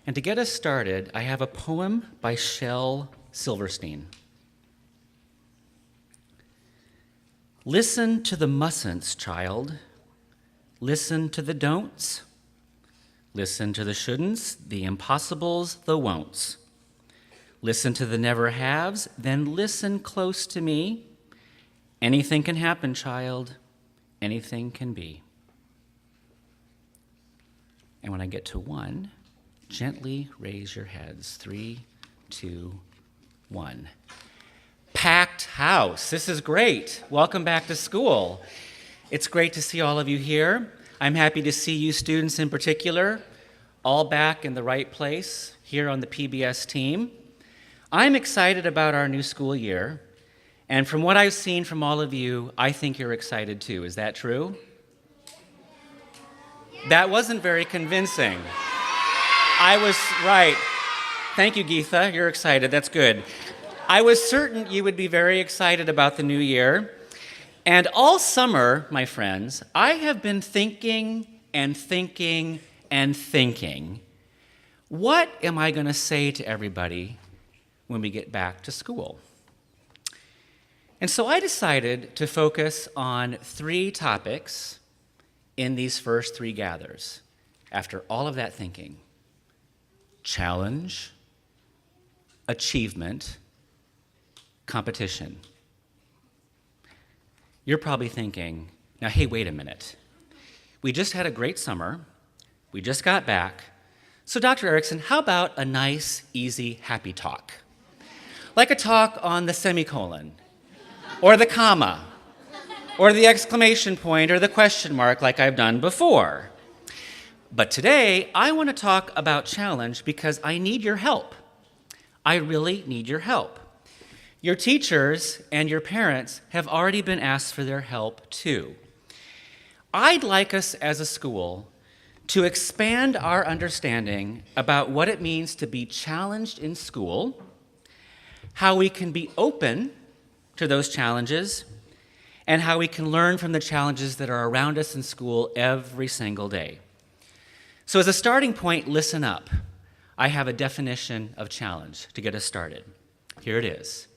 And to get us started, I have a poem by Shel Silverstein. Listen to the mustn'ts, child. Listen to the don'ts. Listen to the shouldn'ts, the impossibles, the won'ts. Listen to the never haves, then listen close to me. Anything can happen, child. Anything can be. And when I get to 1, gently raise your heads. 3, 2, 1. Packed house. This is great. Welcome back to school. It's great to see all of you here. I'm happy to see you students in particular, all back in the right place here on the PBS team. I'm excited about our new school year, and from what I've seen from all of you, I think you're excited too. Is that true? That wasn't very convincing. I was right. Thank you, Geetha. You're excited. That's good. I was certain you would be very excited about the new year. And all summer, my friends, I have been thinking and thinking and thinking, what am I going to say to everybody when we get back to school? And so I decided to focus on 3 topics in these first 3 gathers. After all of that thinking: challenge, achievement, competition. You're probably thinking, now, hey, wait a minute. We just had a great summer. We just got back. So, Dr. Erickson, how about a nice, easy, happy talk? Like a talk on the semicolon, or the comma, or the exclamation point, or the question mark, like I've done before. But today, I want to talk about challenge because I need your help. I really need your help. Your teachers and your parents have already been asked for their help too. I'd like us as a school to expand our understanding about what it means to be challenged in school, how we can be open to those challenges, and how we can learn from the challenges that are around us in school every single day. So as a starting point, listen up. I have a definition of challenge to get us started. Here it is.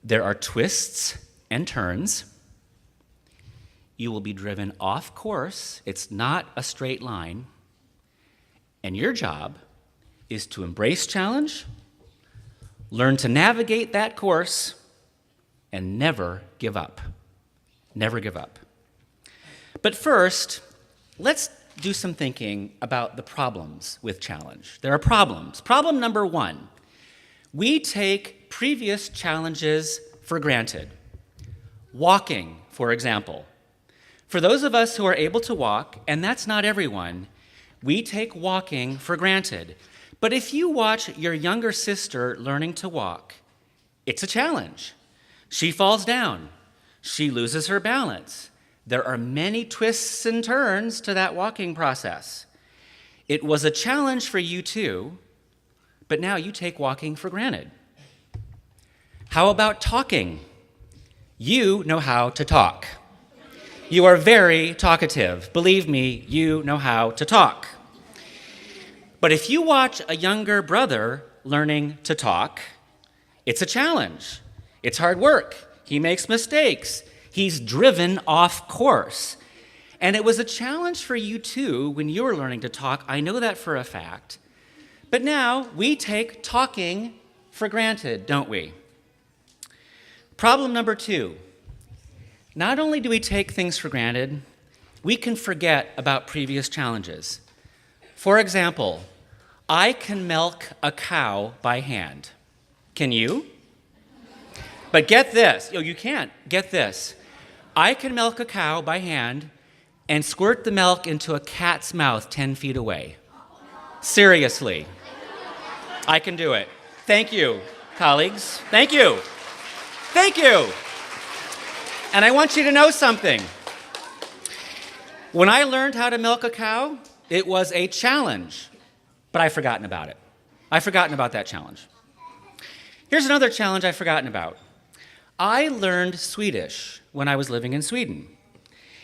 There are twists and turns. You will be driven off course. It's not a straight line. And your job is to embrace challenge, learn to navigate that course, and never give up. Never give up. But first, let's do some thinking about the problems with challenge. There are problems. Problem number 1, we take previous challenges for granted. Walking, for example. For those of us who are able to walk, and that's not everyone, we take walking for granted. But if you watch your younger sister learning to walk, it's a challenge. She falls down. She loses her balance. There are many twists and turns to that walking process. It was a challenge for you too, but now you take walking for granted. How about talking? You know how to talk. You are very talkative. Believe me, you know how to talk. But if you watch a younger brother learning to talk, it's a challenge. It's hard work. He makes mistakes. He's driven off course. And it was a challenge for you too when you were learning to talk. I know that for a fact. But now we take talking for granted, don't we? Problem number 2. Not only do we take things for granted, we can forget about previous challenges. For example, I can milk a cow by hand. Can you? But get this. You can't. Get this. I can milk a cow by hand and squirt the milk into a cat's mouth 10 feet away. Seriously. I can do it. Thank you, colleagues. Thank you. Thank you. And I want you to know something. When I learned how to milk a cow, it was a challenge, but I've forgotten about it. I've forgotten about that challenge. Here's another challenge I've forgotten about. I learned Swedish when I was living in Sweden.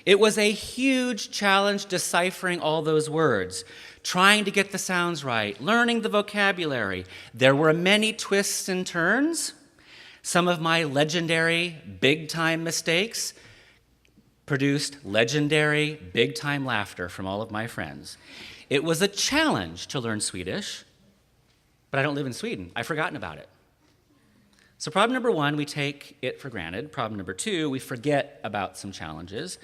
It was a huge challenge deciphering all those words, trying to get the sounds right, learning the vocabulary. There were many twists and turns. Some of my legendary big-time mistakes produced legendary big-time laughter from all of my friends. It was a challenge to learn Swedish, but I don't live in Sweden. I've forgotten about it. So problem number one, we take it for granted. Problem number two, we forget about some challenges.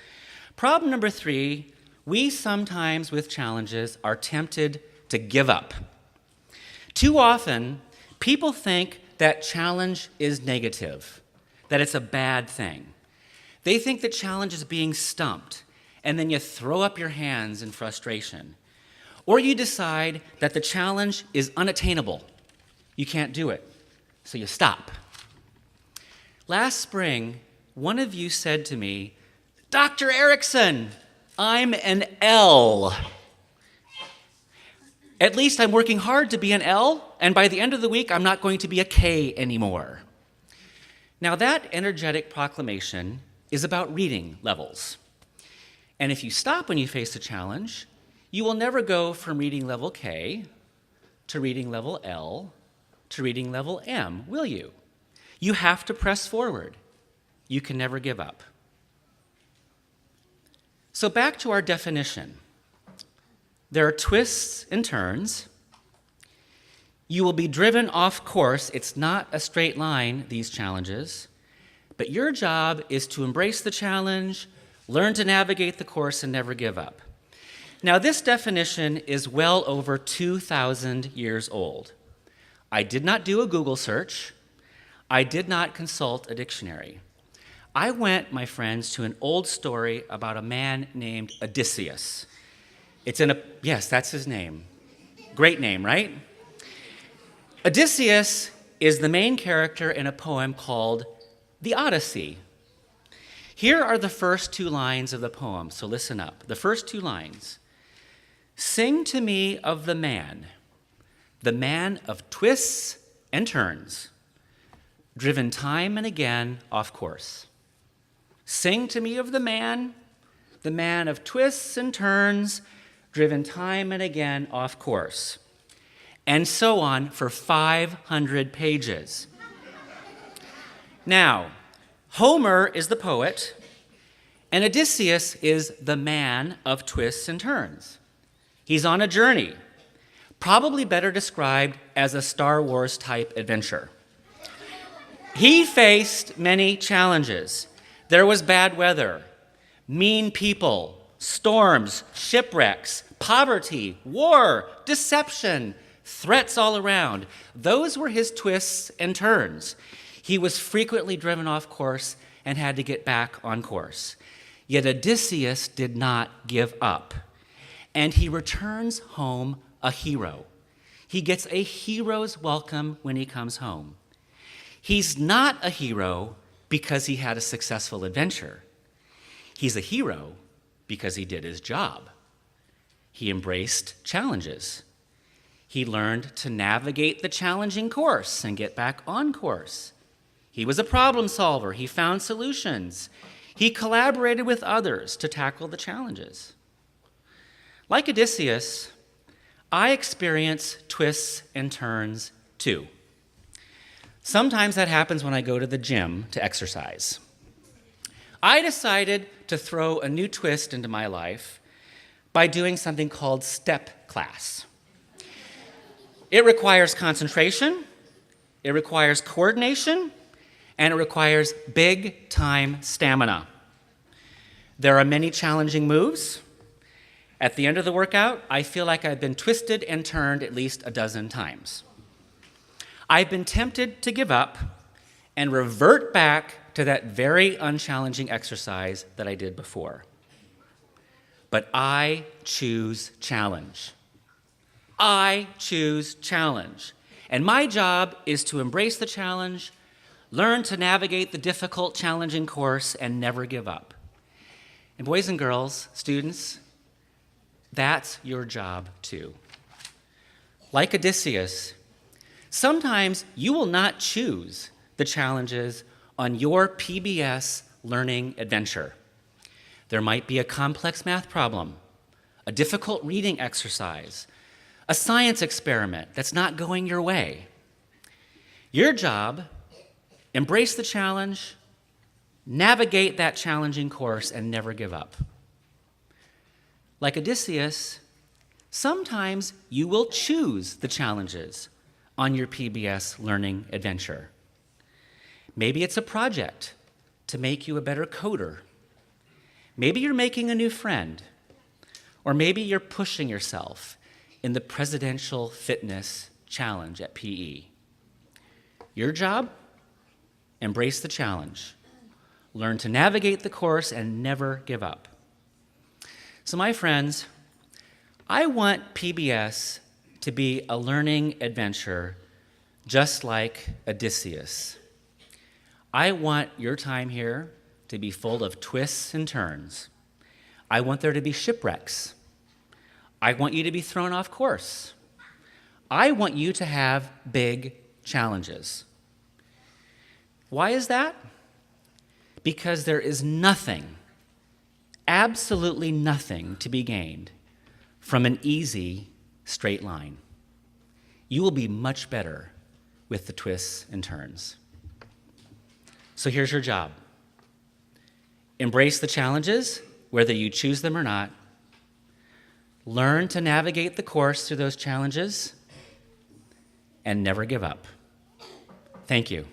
Problem number three, we sometimes with challenges are tempted to give up. Too often, people think that challenge is negative, that it's a bad thing. They think that challenge is being stumped, and then you throw up your hands in frustration. Or you decide that the challenge is unattainable. You can't do it, so you stop. Last spring, one of you said to me, "Dr. Erickson, I'm an L. At least I'm working hard to be an L, and by the end of the week, I'm not going to be a K anymore." Now, that energetic proclamation is about reading levels. And if you stop when you face a challenge, you will never go from reading level K to reading level L to reading level M, will you? You have to press forward. You can never give up. So back to our definition. There are twists and turns. You will be driven off course. It's not a straight line, these challenges. But your job is to embrace the challenge, learn to navigate the course, and never give up. Now, this definition is well over 2,000 years old. I did not do a Google search. I did not consult a dictionary. I went, my friends, to an old story about a man named Odysseus. Yes, that's his name. Great name, right? Odysseus is the main character in a poem called The Odyssey. Here are the first two lines of the poem, so listen up. The first two lines. "Sing to me of the man of twists and turns, driven time and again off course. Sing to me of the man of twists and turns, driven time and again off course." And so on for 500 pages. Now, Homer is the poet, and Odysseus is the man of twists and turns. He's on a journey, probably better described as a Star Wars type adventure. He faced many challenges. There was bad weather, mean people, storms, shipwrecks, poverty, war, deception, threats all around. Those were his twists and turns. He was frequently driven off course and had to get back on course. Yet Odysseus did not give up, and he returns home a hero. He gets a hero's welcome when he comes home. He's not a hero because he had a successful adventure. He's a hero because he did his job. He embraced challenges. He learned to navigate the challenging course and get back on course. He was a problem solver. He found solutions. He collaborated with others to tackle the challenges. Like Odysseus, I experience twists and turns too. Sometimes that happens when I go to the gym to exercise. I decided to throw a new twist into my life by doing something called step class. It requires concentration, it requires coordination, and it requires big-time stamina. There are many challenging moves. At the end of the workout, I feel like I've been twisted and turned at least a dozen times. I've been tempted to give up and revert back to that very unchallenging exercise that I did before. But I choose challenge. I choose challenge. And my job is to embrace the challenge, learn to navigate the difficult, challenging course, and never give up. And boys and girls, students, that's your job too. Like Odysseus, sometimes you will not choose the challenges on your PBS learning adventure. There might be a complex math problem, a difficult reading exercise, a science experiment that's not going your way. Your job, embrace the challenge, navigate that challenging course, and never give up. Like Odysseus, sometimes you will choose the challenges on your PBS learning adventure. Maybe it's a project to make you a better coder. Maybe you're making a new friend. Or maybe you're pushing yourself in the Presidential Fitness Challenge at PE. Your job? Embrace the challenge. Learn to navigate the course and never give up. So my friends, I want PBS to be a learning adventure just like Odysseus. I want your time here to be full of twists and turns. I want there to be shipwrecks. I want you to be thrown off course. I want you to have big challenges. Why is that? Because there is nothing, absolutely nothing to be gained from an easy straight line. You will be much better with the twists and turns. So here's your job. Embrace the challenges, whether you choose them or not. Learn to navigate the course through those challenges, and never give up. Thank you.